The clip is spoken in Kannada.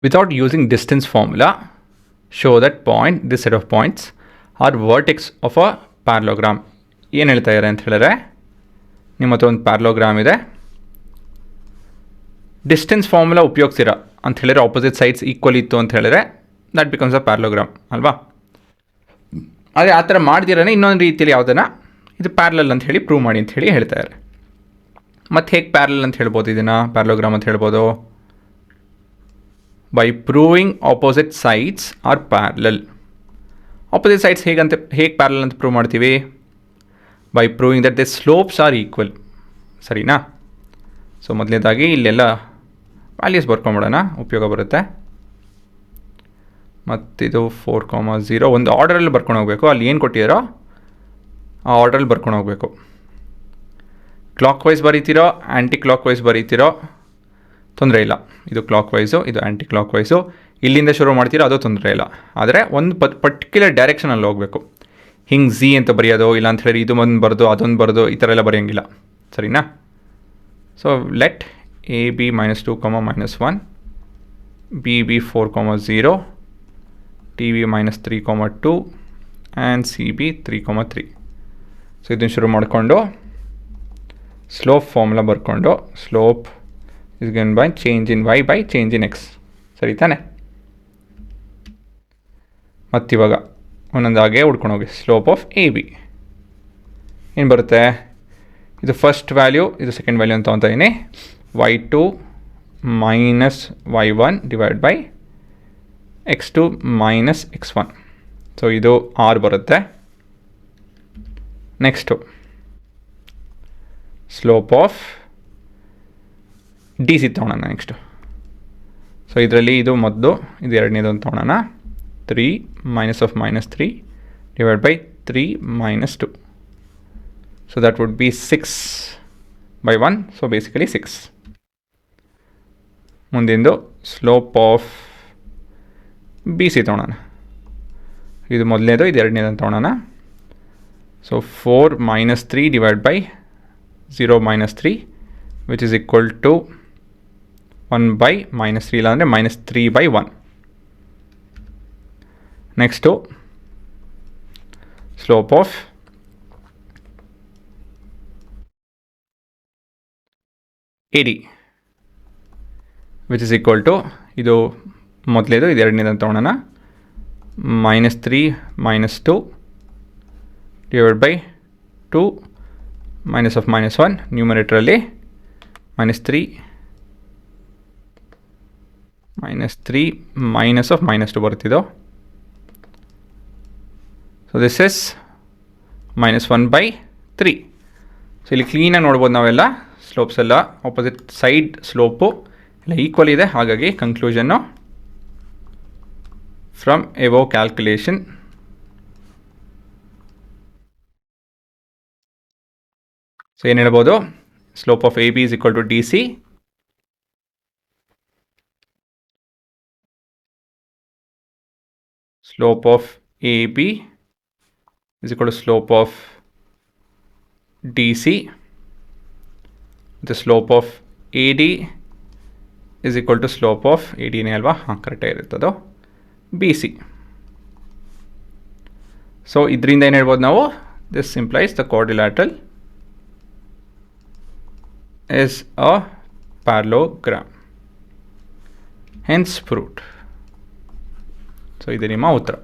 Without using distance formula, show that point, this set of points are vertex of a parallelogram. ಏನು ಹೇಳ್ತಾ ಇದ್ದಾರೆ ಅಂತ ಹೇಳಿದ್ರೆ, ನಿಮ್ಮ ಹತ್ರ ಒಂದು ಪ್ಯಾರಲೋಗ್ರಾಮ್ ಇದೆ, ಡಿಸ್ಟೆನ್ಸ್ ಫಾರ್ಮುಲಾ ಉಪಯೋಗಿಸ್ತೀರಾ ಅಂತ ಹೇಳಿದ್ರೆ ಆಪೋಸಿಟ್ ಸೈಡ್ಸ್ ಈಕ್ವಲ್ ಇತ್ತು ಅಂತ ಹೇಳಿದ್ರೆ ದಟ್ ಬಿಕಮ್ಸ್ ಅ ಪ್ಯಾರಲೋಗ್ರಾಮ್ ಅಲ್ವಾ. ಅದೇ ಆ ಥರ ಮಾಡ್ದಿರೇ ಇನ್ನೊಂದು ರೀತಿಯಲ್ಲಿ ಯಾವುದನ್ನು ಇದು ಪ್ಯಾರಲಲ್ ಅಂತ ಹೇಳಿ ಪ್ರೂವ್ ಮಾಡಿ ಅಂತ ಹೇಳಿ ಹೇಳ್ತಾ ಇದ್ದಾರೆ. ಮತ್ತು ಹೇಗೆ ಪ್ಯಾರಲಲ್ ಅಂತ ಹೇಳ್ಬೋದು, ಇದನ್ನು ಪ್ಯಾರಲೋಗ್ರಾಮ್ ಅಂತ ಹೇಳ್ಬೋದು? By proving opposite sides are parallel. Opposite sides ಹೇಗೆ ಪ್ಯಾರಲಲ್ ಅಂತ ಪ್ರೂವ್ ಮಾಡ್ತೀವಿ? By proving that the slopes R equal. ಸರಿನಾ? ಸೊ ಮೊದಲನೇದಾಗಿ ಇಲ್ಲೆಲ್ಲ ವ್ಯಾಲ್ಯೂಸ್ ಬರ್ಕೊಂಬಿಡೋಣ, ಉಪಯೋಗ ಬರುತ್ತೆ. ಮತ್ತಿದು 4,0 ಒಂದು ಆರ್ಡರಲ್ಲಿ ಬರ್ಕೊಂಡು ಹೋಗಬೇಕು. ಅಲ್ಲಿ ಏನು ಕೊಟ್ಟಿದ್ದಾರೋ ಆ ಆರ್ಡ್ರಲ್ಲಿ ಬರ್ಕೊಂಡು ಹೋಗಬೇಕು. ಕ್ಲಾಕ್ ವೈಸ್ ಬರೀತಿರೋ ಆ್ಯಂಟಿ ಕ್ಲಾಕ್ ವೈಸ್ ಬರೀತಿರೋ ತೊಂದರೆ ಇಲ್ಲ. ಇದು ಕ್ಲಾಕ್ ವೈಸು, ಇದು ಆ್ಯಂಟಿ ಕ್ಲಾಕ್ ವೈಸು. ಇಲ್ಲಿಂದ ಶುರು ಮಾಡ್ತೀರೋ ಅದು ತೊಂದರೆ ಇಲ್ಲ. ಆದರೆ ಒಂದು ಪರ್ಟಿಕ್ಯುಲರ್ ಡೈರೆಕ್ಷನಲ್ಲಿ ಹೋಗಬೇಕು. ಹಿಂಗೆ ಝಿ ಅಂತ ಬರೆಯೋದು, ಇಲ್ಲ ಅಂತ ಹೇಳಿ ಇದು ಒಂದು ಬರೆದು ಅದೊಂದು ಬರೆದು ಈ ಥರ ಎಲ್ಲ ಬರೆಯೋಂಗಿಲ್ಲ. ಸರಿನಾ? So let A be -2, -1, B be 4,0, T be -3,2 and C be 3,3. So ಇದನ್ನು ಶುರು ಮಾಡಿಕೊಂಡು ಸ್ಲೋಪ್ ಫಾರ್ಮುಲಾ ಬರ್ಕೊಂಡು slope is given by change in y by change in x. ಸರಿ ತಾನೆ? ಮತ್ತಿವಾಗ ಒಂದೊಂದಾಗೆ ಹುಡ್ಕೊಂಡು ಹೋಗಿ. ಸ್ಲೋಪ್ ಆಫ್ ಎ ಬಿ ಏನು ಬರುತ್ತೆ? ಇದು ಫಸ್ಟ್ ವ್ಯಾಲ್ಯೂ, ಇದು ಸೆಕೆಂಡ್ ವ್ಯಾಲ್ಯೂ ಅಂತ ತೊಗೊತೀನಿ. y2 - y1 divide by x2 - x1. So ಇದು r ಬರುತ್ತೆ. Next slope of D C ತೊಗೊಳೋಣ ನೆಕ್ಸ್ಟು. ಸೊ ಇದರಲ್ಲಿ ಇದು ಮೊದಲು, ಇದು ಎರಡನೇದು ಅಂತ ತೊಗೊಳೋಣ. 3 - -3 divide by 3 - 2. So that would be 6/1. So basically 6. ಮುಂದಿಂದು ಸ್ಲೋಪ್ ಆಫ್ ಬಿ ಸಿ ತೊಗೊಳೋಣ. ಇದು ಮೊದಲನೇದು, ಇದು ಎರಡನೇದು ಅಂತ ತೊಗೊಳೋಣ. So 4 - 3 divide by 0 - 3 which is equal to 1/-3, ಇಲ್ಲ ಅಂದರೆ -3/1. Next slope of A D which is equal to, ಇದು ಮೊದಲೇದು, ಇದು ಎರಡನೇದು ಅಂತ ತೊಗೊಳೋಣ. -3 - 2 ಡಿವೈಡ್ ಬೈ 2 -1 ನ್ಯೂಮರೇಟ್ರಲ್ಲಿ -3 -2 ಬರ್ತಿದ್ದು. So this is -1/3. ಸೊ ಇಲ್ಲಿ ಕ್ಲೀನಾಗಿ ನೋಡ್ಬೋದು ನಾವೆಲ್ಲ ಸ್ಲೋಪ್ಸ್ ಎಲ್ಲ ಆಪೋಸಿಟ್ ಸೈಡ್ ಸ್ಲೋಪು ಎಲ್ಲ ಈಕ್ವಲ್ ಇದೆ. ಹಾಗಾಗಿ conclusion from above calculation so ಏನು ಹೇಳ್ಬೋದು? Slope of A B is equal to D C slope of AB is equal to slope of DC. The slope of AD is equal to slope of AD ನೇ ಅಲ್ವಾ? ಹಾಂ, ಕರೆಕ್ಟಾಗಿ ಇರುತ್ತದು. BC. ಸೊ ಇದರಿಂದ ಏನು ಹೇಳ್ಬೋದು ನಾವು? This implies the quadrilateral is a parallelogram. Hence proved. So ಇದು ನಿಮ್ಮ ಉತ್ತರ.